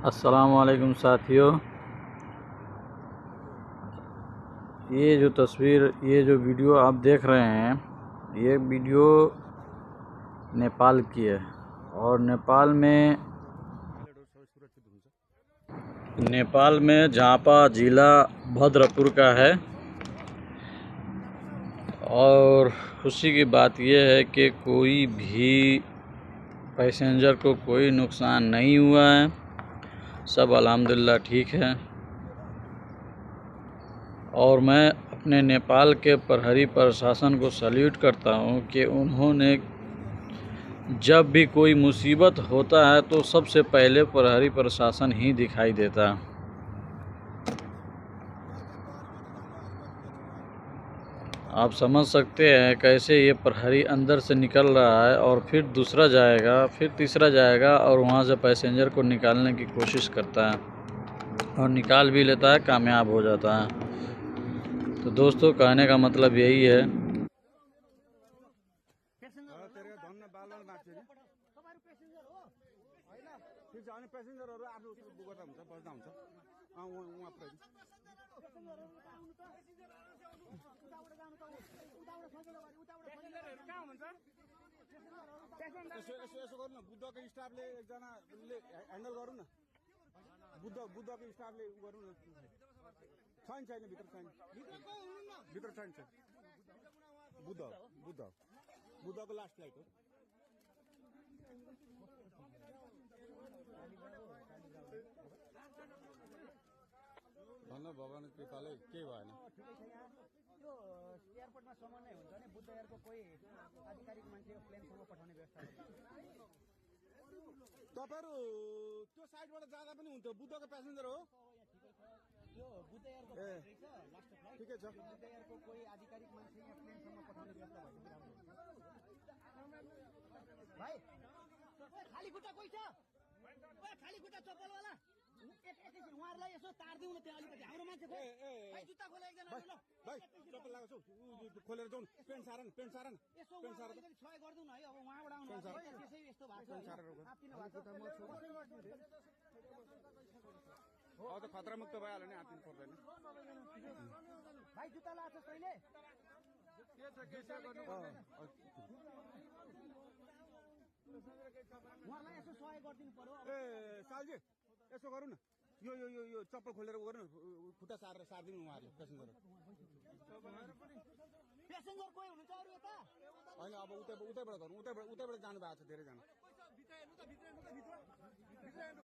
अस्सलामुअलैकुम साथियों, ये जो तस्वीर, ये जो वीडियो आप देख रहे हैं, ये वीडियो नेपाल की है। और नेपाल में झापा जिला भद्रपुर का है। और खुशी की बात यह है कि कोई भी पैसेंजर को कोई नुकसान नहीं हुआ है, सब अल्हम्दुलिल्लाह ठीक है। और मैं अपने नेपाल के प्रहरी प्रशासन को सैल्यूट करता हूं कि उन्होंने जब भी कोई मुसीबत होता है तो सबसे पहले प्रहरी प्रशासन ही दिखाई देता है। आप समझ सकते हैं कैसे ये प्रहरी अंदर से निकल रहा है और फिर दूसरा जाएगा, फिर तीसरा जाएगा और वहाँ से पैसेंजर को निकालने की कोशिश करता है और निकाल भी लेता है, कामयाब हो जाता है। तो दोस्तों, कहने का मतलब यही है। यसो गर्नु न, बुद्धको स्टाफले एकजनाले ह्यान्डल गर्नु न, बुद्धको स्टाफले गर्नु न। छैन भित्र छैन, भित्र छैन। बुद्धको लास्ट फ्लाइट हो। धन्न भगवान कृपाले केही भएन। त्यो एयरपोर्टमा समन्वय हुन्छ भने बुद्ध एयरको कोही आधिकारिक मान्छे प्लेनसम्म पठाउने व्यवस्था तपाईँहरू त्यो साइडबाट जाँदा पनि हुन्थ्यो। बुद्धको प्यासेन्जर हो यो बुद्ध एयरको लास्ट फ्लाइट ठिकै छ। बुद्ध एयरको कोही आधिकारिक मान्छे यहाँ प्लेनसम्म पठाउने व्यवस्था भएपछि राम्रो हुन्छ। भाइ खाली खुट्टा कोही छ? खाली खुट्टा चप्पलवाला एकैछिन उहाँहरूलाई यसो तारिदिउँ न त्यहाँ अलिकति। हाम्रो मान्छे भाइ जुत्ता खोले एकजना ल भाइ चप्पल लगाएको छु, खोलेर जाउँ। पेन्ट सार यसो अलिकति सहयोग गरिदिउँ न है। अब उहाँबाट आउनु त्यसै यस्तो भएको छ। अब त खतरा मुक्त भइहाल्यो नि, आत्तिनु पर्दैन। भाइ जुत्ता लगाएको छ तैँले? उहाँलाई यसो सहयोग गरिदिनु पर्यो। ए सालजी यसो गरौँ न, यो चप्पल खोलेर गर्नु, खुट्टा सारिदिनु उहाँहरूले प्यासेन्जर कोही हुनुहुन्छ अरू यता? होइन, अब उतैबाट गरौँ। उतैबाट जानु भएको छ धेरैजना।